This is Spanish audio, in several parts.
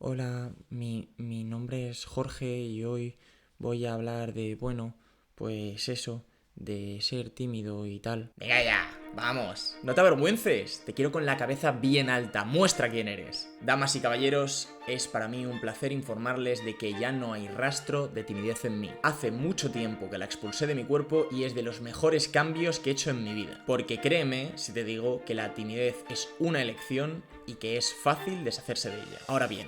Hola, mi nombre es Jorge y hoy voy a hablar de, bueno, pues eso, de ser tímido y tal. Venga ya, vamos. No te avergüences. Te quiero con la cabeza bien alta. Muestra quién eres. Damas y caballeros, es para mí un placer informarles de que ya no hay rastro de timidez en mí. Hace mucho tiempo que la expulsé de mi cuerpo y es de los mejores cambios que he hecho en mi vida. Porque créeme si te digo que la timidez es una elección y que es fácil deshacerse de ella. Ahora bien,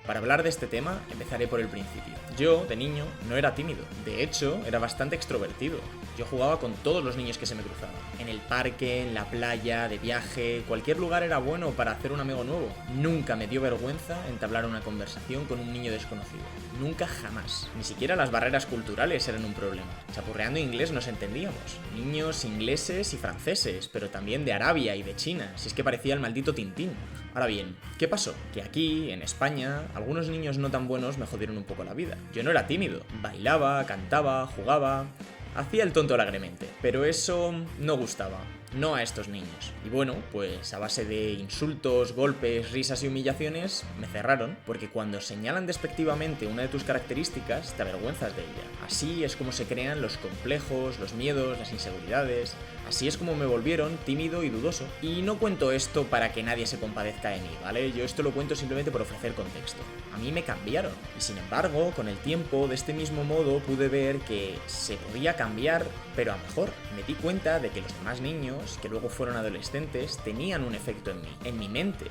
para hablar de este tema, empezaré por el principio. Yo, de niño, no era tímido. De hecho, era bastante extrovertido. Yo jugaba con todos los niños que se me cruzaban. En el parque, en la playa, de viaje, cualquier lugar era bueno para hacer un amigo nuevo. Nunca me dio vergüenza entablar una conversación con un niño desconocido. Nunca jamás. Ni siquiera las barreras culturales eran un problema. Chapurreando inglés nos entendíamos. Niños ingleses y franceses, pero también de Arabia y de China, si es que parecía el maldito Tintín. Ahora bien, ¿qué pasó? Que aquí, en España, algunos niños no tan buenos me jodieron un poco la vida. Yo no era tímido. Bailaba, cantaba, jugaba. Hacía el tonto alegremente, pero eso no gustaba, no a estos niños. Y bueno, pues a base de insultos, golpes, risas y humillaciones, me cerraron, porque cuando señalan despectivamente una de tus características, te avergüenzas de ella. Así es como se crean los complejos, los miedos, las inseguridades. Así es como me volvieron tímido y dudoso. Y no cuento esto para que nadie se compadezca de mí, ¿vale? Yo esto lo cuento simplemente por ofrecer contexto. A mí me cambiaron. Y sin embargo, con el tiempo, de este mismo modo, pude ver que se podía cambiar, pero a mejor. Me di cuenta de que los demás niños, que luego fueron adolescentes, tenían un efecto en mi mente.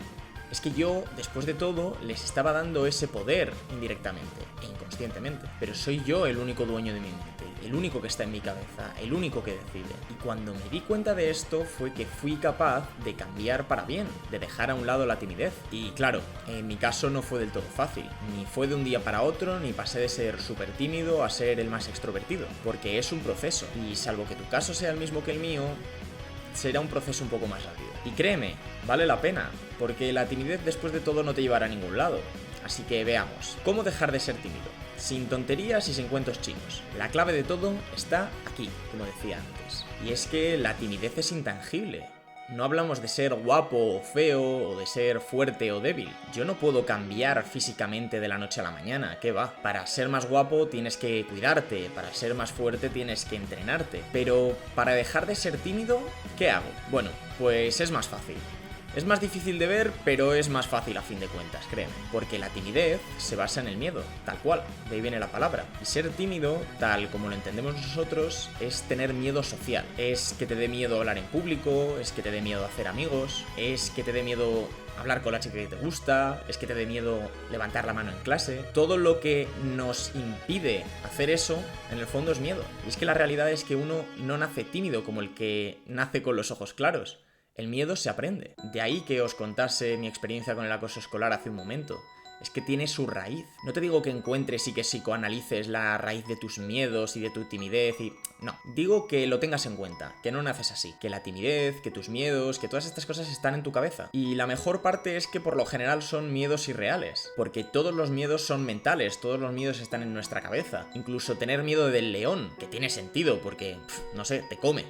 Es que yo, después de todo, les estaba dando ese poder indirectamente e inconscientemente. Pero soy yo el único dueño de mi mente, el único que está en mi cabeza, el único que decide. Y cuando me di cuenta de esto fue que fui capaz de cambiar para bien, de dejar a un lado la timidez. Y claro, en mi caso no fue del todo fácil. Ni fue de un día para otro, ni pasé de ser súper tímido a ser el más extrovertido. Porque es un proceso. Y salvo que tu caso sea el mismo que el mío, será un proceso un poco más rápido. Y créeme, vale la pena, porque la timidez después de todo no te llevará a ningún lado. Así que veamos, ¿cómo dejar de ser tímido? Sin tonterías y sin cuentos chinos. La clave de todo está aquí, como decía antes. Y es que la timidez es intangible. No hablamos de ser guapo o feo, o de ser fuerte o débil. Yo no puedo cambiar físicamente de la noche a la mañana, ¿qué va? Para ser más guapo tienes que cuidarte, para ser más fuerte tienes que entrenarte. Pero para dejar de ser tímido, ¿qué hago? Bueno, pues es más fácil. Es más difícil de ver, pero es más fácil a fin de cuentas, créeme. Porque la timidez se basa en el miedo, tal cual, de ahí viene la palabra. Y ser tímido, tal como lo entendemos nosotros, es tener miedo social. Es que te dé miedo hablar en público, es que te dé miedo hacer amigos, es que te dé miedo hablar con la chica que te gusta, es que te dé miedo levantar la mano en clase. Todo lo que nos impide hacer eso, en el fondo es miedo. Y es que la realidad es que uno no nace tímido como el que nace con los ojos claros. El miedo se aprende. De ahí que os contase mi experiencia con el acoso escolar hace un momento. Es que tiene su raíz. No te digo que encuentres y que psicoanalices la raíz de tus miedos y de tu timidez y... No, digo que lo tengas en cuenta, que no naces así. Que la timidez, que tus miedos, que todas estas cosas están en tu cabeza. Y la mejor parte es que por lo general son miedos irreales. Porque todos los miedos son mentales, todos los miedos están en nuestra cabeza. Incluso tener miedo del león, que tiene sentido porque, no sé, te come.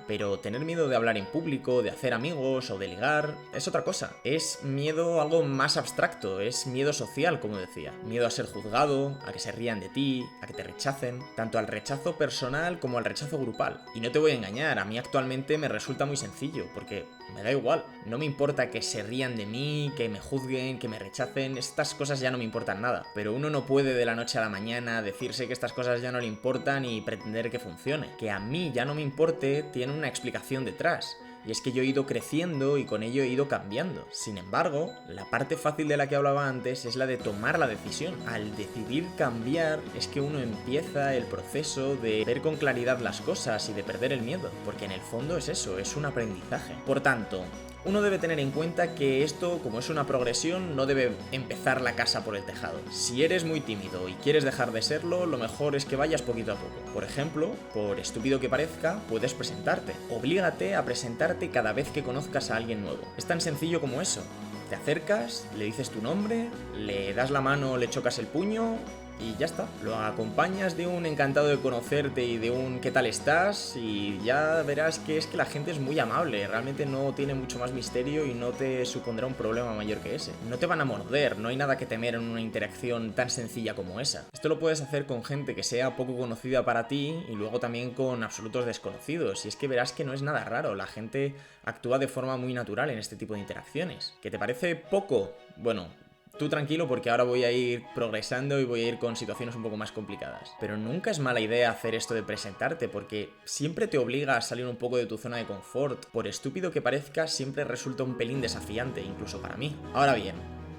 Pero tener miedo de hablar en público, de hacer amigos o de ligar, es otra cosa. Es miedo algo más abstracto, es miedo social, como decía. Miedo a ser juzgado, a que se rían de ti, a que te rechacen, tanto al rechazo personal como al rechazo grupal. Y no te voy a engañar, a mí actualmente me resulta muy sencillo, porque me da igual. No me importa que se rían de mí, que me juzguen, que me rechacen, estas cosas ya no me importan nada. Pero uno no puede de la noche a la mañana decirse que estas cosas ya no le importan y pretender que funcione. Que a mí ya no me importe tiene una explicación detrás. Y es que yo he ido creciendo y con ello he ido cambiando. Sin embargo, la parte fácil de la que hablaba antes es la de tomar la decisión. Al decidir cambiar es que uno empieza el proceso de ver con claridad las cosas y de perder el miedo. Porque en el fondo es eso, es un aprendizaje. Por tanto, uno debe tener en cuenta que esto, como es una progresión, no debe empezar la casa por el tejado. Si eres muy tímido y quieres dejar de serlo, lo mejor es que vayas poquito a poco. Por ejemplo, por estúpido que parezca, puedes presentarte. Oblígate a presentarte cada vez que conozcas a alguien nuevo. Es tan sencillo como eso. Te acercas, le dices tu nombre, le das la mano o le chocas el puño y ya está. Lo acompañas de un encantado de conocerte y de un ¿qué tal estás? Y ya verás que es que la gente es muy amable, realmente no tiene mucho más misterio y no te supondrá un problema mayor que ese. No te van a morder, no hay nada que temer en una interacción tan sencilla como esa. Esto lo puedes hacer con gente que sea poco conocida para ti y luego también con absolutos desconocidos. Y es que verás que no es nada raro, la gente actúa de forma muy natural en este tipo de interacciones. ¿Que te parece poco? Bueno, tú tranquilo porque ahora voy a ir progresando y voy a ir con situaciones un poco más complicadas. Pero nunca es mala idea hacer esto de presentarte porque siempre te obliga a salir un poco de tu zona de confort. Por estúpido que parezca, siempre resulta un pelín desafiante, incluso para mí. Ahora bien,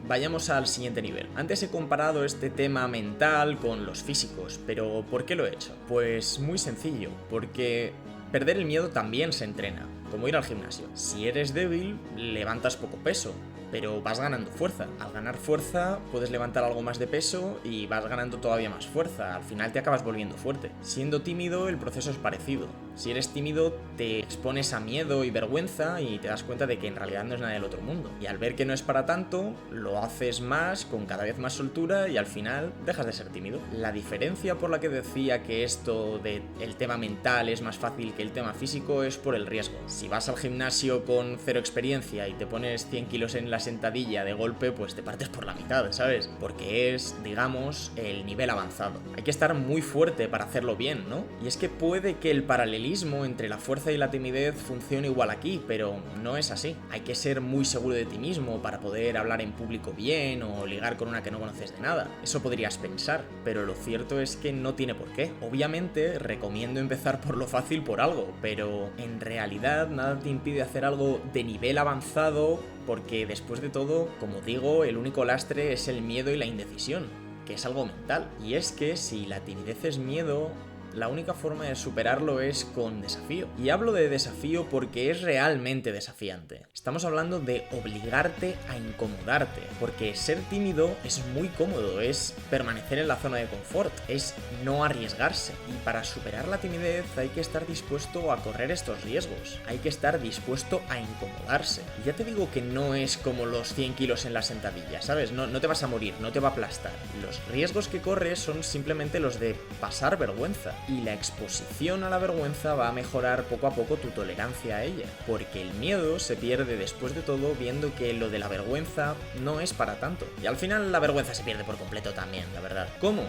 vayamos al siguiente nivel. Antes he comparado este tema mental con los físicos, pero ¿por qué lo he hecho? Pues muy sencillo, porque perder el miedo también se entrena, como ir al gimnasio. Si eres débil, levantas poco peso, pero vas ganando fuerza. Al ganar fuerza puedes levantar algo más de peso y vas ganando todavía más fuerza. Al final te acabas volviendo fuerte. Siendo tímido el proceso es parecido. Si eres tímido te expones a miedo y vergüenza y te das cuenta de que en realidad no es nada del otro mundo. Y al ver que no es para tanto, lo haces más, con cada vez más soltura y al final dejas de ser tímido. La diferencia por la que decía que esto del tema mental es más fácil que el tema físico es por el riesgo. Si vas al gimnasio con cero experiencia y te pones 100 kilos en la sentadilla de golpe, pues te partes por la mitad, ¿sabes? Porque es, digamos, el nivel avanzado. Hay que estar muy fuerte para hacerlo bien, ¿no? Y es que puede que el paralelismo entre la fuerza y la timidez funcione igual aquí, pero no es así. Hay que ser muy seguro de ti mismo para poder hablar en público bien o ligar con una que no conoces de nada. Eso podrías pensar, pero lo cierto es que no tiene por qué. Obviamente, recomiendo empezar por lo fácil por algo, pero en realidad nada te impide hacer algo de nivel avanzado porque después de todo, como digo, el único lastre es el miedo y la indecisión, que es algo mental. Y es que si la timidez es miedo, la única forma de superarlo es con desafío. Y hablo de desafío porque es realmente desafiante. Estamos hablando de obligarte a incomodarte, porque ser tímido es muy cómodo, es permanecer en la zona de confort, es no arriesgarse. Y para superar la timidez hay que estar dispuesto a correr estos riesgos, hay que estar dispuesto a incomodarse. Y ya te digo que no es como los 100 kilos en la sentadilla, ¿sabes? No te vas a morir, no te va a aplastar. Los riesgos que corres son simplemente los de pasar vergüenza. Y la exposición a la vergüenza va a mejorar poco a poco tu tolerancia a ella, porque el miedo se pierde después de todo viendo que lo de la vergüenza no es para tanto. Y al final la vergüenza se pierde por completo también, la verdad. ¿Cómo?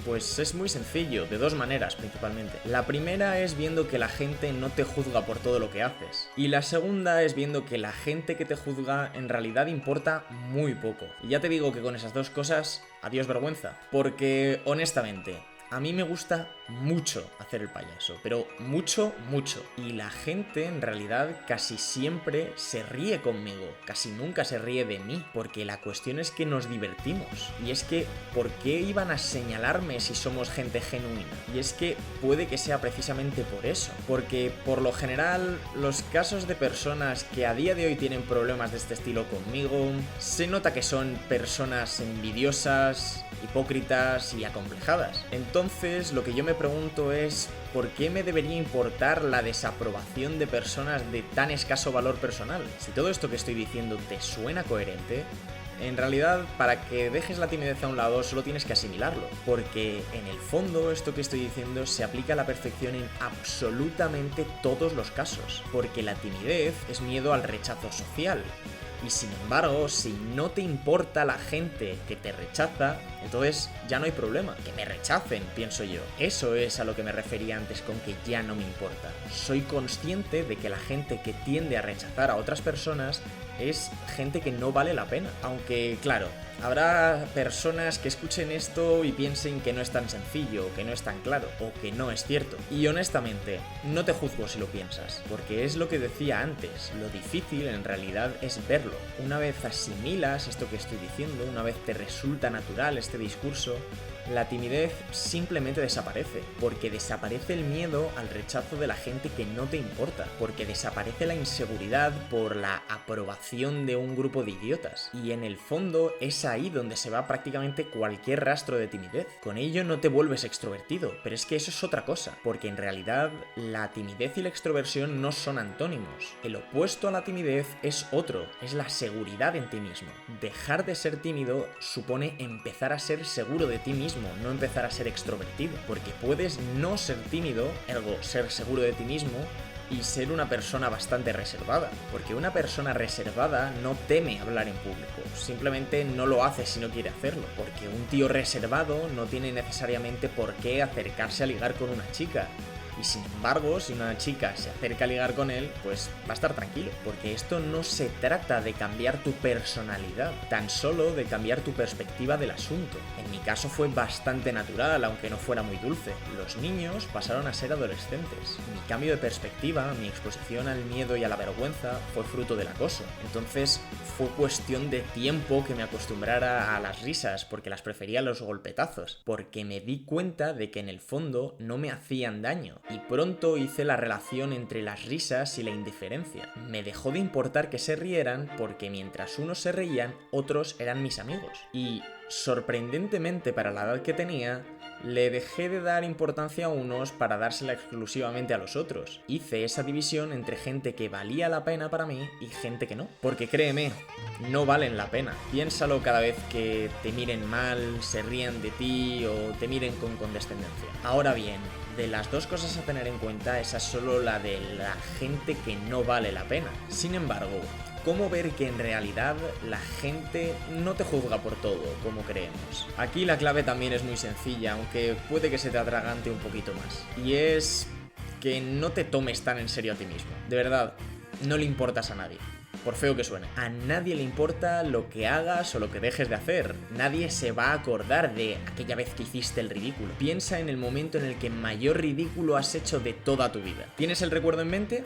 Pues es muy sencillo, de dos maneras principalmente. La primera es viendo que la gente no te juzga por todo lo que haces. Y la segunda es viendo que la gente que te juzga en realidad importa muy poco. Y ya te digo que con esas dos cosas, adiós vergüenza. Porque honestamente, a mí me gusta mucho hacer el payaso, pero mucho, mucho. Y la gente en realidad casi siempre se ríe conmigo, casi nunca se ríe de mí, porque la cuestión es que nos divertimos. Y es que, ¿por qué iban a señalarme si somos gente genuina? Y es que puede que sea precisamente por eso, porque por lo general los casos de personas que a día de hoy tienen problemas de este estilo conmigo, se nota que son personas envidiosas, hipócritas y acomplejadas. Entonces, lo que yo me pregunto es, ¿por qué me debería importar la desaprobación de personas de tan escaso valor personal? Si todo esto que estoy diciendo te suena coherente, en realidad, para que dejes la timidez a un lado, solo tienes que asimilarlo. Porque, en el fondo, esto que estoy diciendo se aplica a la perfección en absolutamente todos los casos. Porque la timidez es miedo al rechazo social. Y sin embargo, si no te importa la gente que te rechaza, entonces ya no hay problema. Que me rechacen, pienso yo. Eso es a lo que me refería antes con que ya no me importa. Soy consciente de que la gente que tiende a rechazar a otras personas es gente que no vale la pena. Aunque, claro, habrá personas que escuchen esto y piensen que no es tan sencillo, que no es tan claro, o que no es cierto. Y honestamente, no te juzgo si lo piensas, porque es lo que decía antes, lo difícil en realidad es verlo. Una vez asimilas esto que estoy diciendo, una vez te resulta natural este discurso, la timidez simplemente desaparece, porque desaparece el miedo al rechazo de la gente que no te importa, porque desaparece la inseguridad por la aprobación de un grupo de idiotas. Y en el fondo es ahí donde se va prácticamente cualquier rastro de timidez. Con ello no te vuelves extrovertido, pero es que eso es otra cosa, porque en realidad la timidez y la extroversión no son antónimos. El opuesto a la timidez es otro, es la seguridad en ti mismo. Dejar de ser tímido supone empezar a ser seguro de ti mismo. mismo, no empezar a ser extrovertido, porque puedes no ser tímido, ergo ser seguro de ti mismo, y ser una persona bastante reservada, porque una persona reservada no teme hablar en público, simplemente no lo hace si no quiere hacerlo, porque un tío reservado no tiene necesariamente por qué acercarse a ligar con una chica. Y sin embargo, si una chica se acerca a ligar con él, pues va a estar tranquilo, porque esto no se trata de cambiar tu personalidad, tan solo de cambiar tu perspectiva del asunto. En mi caso fue bastante natural, aunque no fuera muy dulce. Los niños pasaron a ser adolescentes. Mi cambio de perspectiva, mi exposición al miedo y a la vergüenza fue fruto del acoso. Entonces fue cuestión de tiempo que me acostumbrara a las risas, porque las prefería a los golpetazos, porque me di cuenta de que en el fondo no me hacían daño. Y pronto hice la relación entre las risas y la indiferencia. Me dejó de importar que se rieran porque mientras unos se reían, otros eran mis amigos. Y sorprendentemente para la edad que tenía, le dejé de dar importancia a unos para dársela exclusivamente a los otros. Hice esa división entre gente que valía la pena para mí y gente que no. Porque créeme, no valen la pena. Piénsalo cada vez que te miren mal, se rían de ti o te miren con condescendencia. Ahora bien, de las dos cosas a tener en cuenta, esa es solo la de la gente que no vale la pena. Sin embargo, ¿cómo ver que en realidad la gente no te juzga por todo, como creemos? Aquí la clave también es muy sencilla, aunque puede que se te atragante un poquito más. Y es que no te tomes tan en serio a ti mismo. De verdad, no le importas a nadie. Por feo que suene. A nadie le importa lo que hagas o lo que dejes de hacer. Nadie se va a acordar de aquella vez que hiciste el ridículo. Piensa en el momento en el que mayor ridículo has hecho de toda tu vida. ¿Tienes el recuerdo en mente?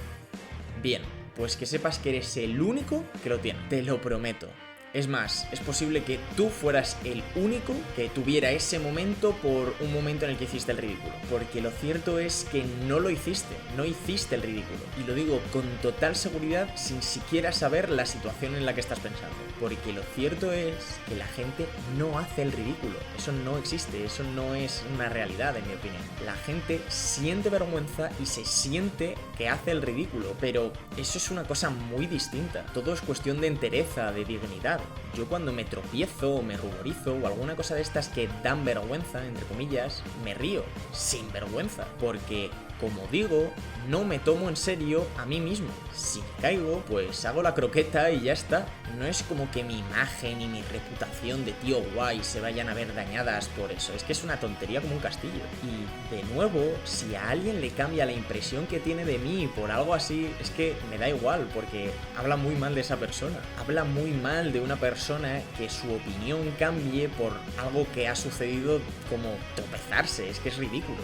Bien, pues que sepas que eres el único que lo tiene. Te lo prometo. Es más, es posible que tú fueras el único que tuviera ese momento por un momento en el que hiciste el ridículo. Porque lo cierto es que no lo hiciste, no hiciste el ridículo. Y lo digo con total seguridad sin siquiera saber la situación en la que estás pensando. Porque lo cierto es que la gente no hace el ridículo. Eso no existe, eso no es una realidad en mi opinión. La gente siente vergüenza y se siente que hace el ridículo. Pero eso es una cosa muy distinta. Todo es cuestión de entereza, de dignidad. Yo cuando me tropiezo o me ruborizo o alguna cosa de estas que dan vergüenza, entre comillas, me río, sin vergüenza, porque, como digo, no me tomo en serio a mí mismo. Si me caigo, pues hago la croqueta y ya está. No es como que mi imagen y mi reputación de tío guay se vayan a ver dañadas por eso. Es que es una tontería como un castillo. Y, de nuevo, si a alguien le cambia la impresión que tiene de mí por algo así, es que me da igual, porque habla muy mal de esa persona. Habla muy mal de una persona que su opinión cambie por algo que ha sucedido como tropezarse. Es que es ridículo.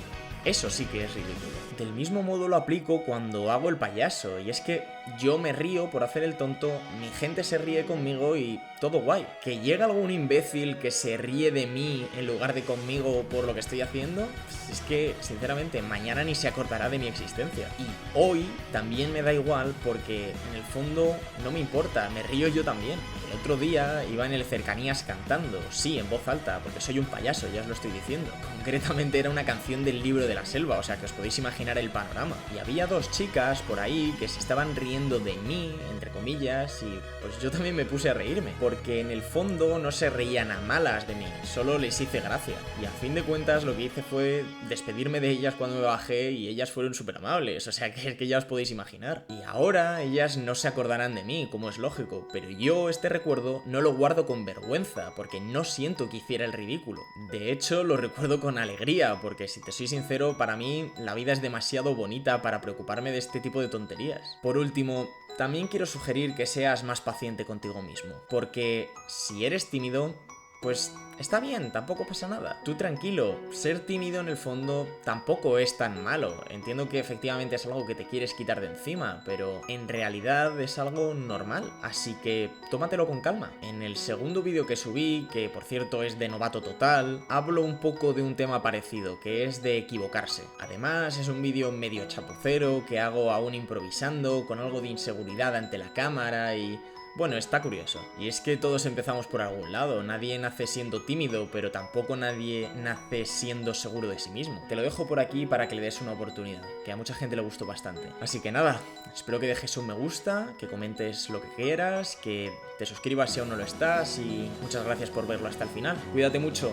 Eso sí que es ridículo. Del mismo modo lo aplico cuando hago el payaso, y es que yo me río por hacer el tonto, mi gente se ríe conmigo y todo guay. Que llega algún imbécil que se ríe de mí en lugar de conmigo por lo que estoy haciendo, pues es que, sinceramente, mañana ni se acordará de mi existencia. Y hoy también me da igual porque, en el fondo, no me importa, me río yo también. El otro día iba en el Cercanías cantando, sí, en voz alta, porque soy un payaso, ya os lo estoy diciendo. Concretamente era una canción del Libro de la Selva, o sea que os podéis imaginar el panorama. Y había dos chicas por ahí que se estaban riendo de mí, entre comillas, y pues yo también me puse a reírme, porque en el fondo no se reían a malas de mí, solo les hice gracia. Y a fin de cuentas lo que hice fue despedirme de ellas cuando me bajé y ellas fueron súper amables, o sea que ya os podéis imaginar. Y ahora ellas no se acordarán de mí, como es lógico, pero yo este recuerdo no lo guardo con vergüenza, porque no siento que hiciera el ridículo. De hecho, lo recuerdo con alegría, porque si te soy sincero, para mí la vida es demasiado bonita para preocuparme de este tipo de tonterías. Por último, también quiero sugerir que seas más paciente contigo mismo, porque si eres tímido, pues está bien, tampoco pasa nada. Tú tranquilo, ser tímido en el fondo tampoco es tan malo. Entiendo que efectivamente es algo que te quieres quitar de encima, pero en realidad es algo normal, así que tómatelo con calma. En el segundo vídeo que subí, que por cierto es de novato total, hablo un poco de un tema parecido, que es de equivocarse. Además es un vídeo medio chapucero que hago aún improvisando, con algo de inseguridad ante la cámara y... bueno, está curioso. Y es que todos empezamos por algún lado. Nadie nace siendo tímido, pero tampoco nadie nace siendo seguro de sí mismo. Te lo dejo por aquí para que le des una oportunidad, que a mucha gente le gustó bastante. Así que nada, espero que dejes un me gusta, que comentes lo que quieras, que te suscribas si aún no lo estás y muchas gracias por verlo hasta el final. Cuídate mucho.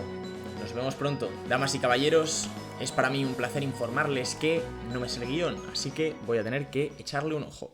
Nos nos vemos pronto. Damas y caballeros, es para mí un placer informarles que no me sé el guión, así que voy a tener que echarle un ojo.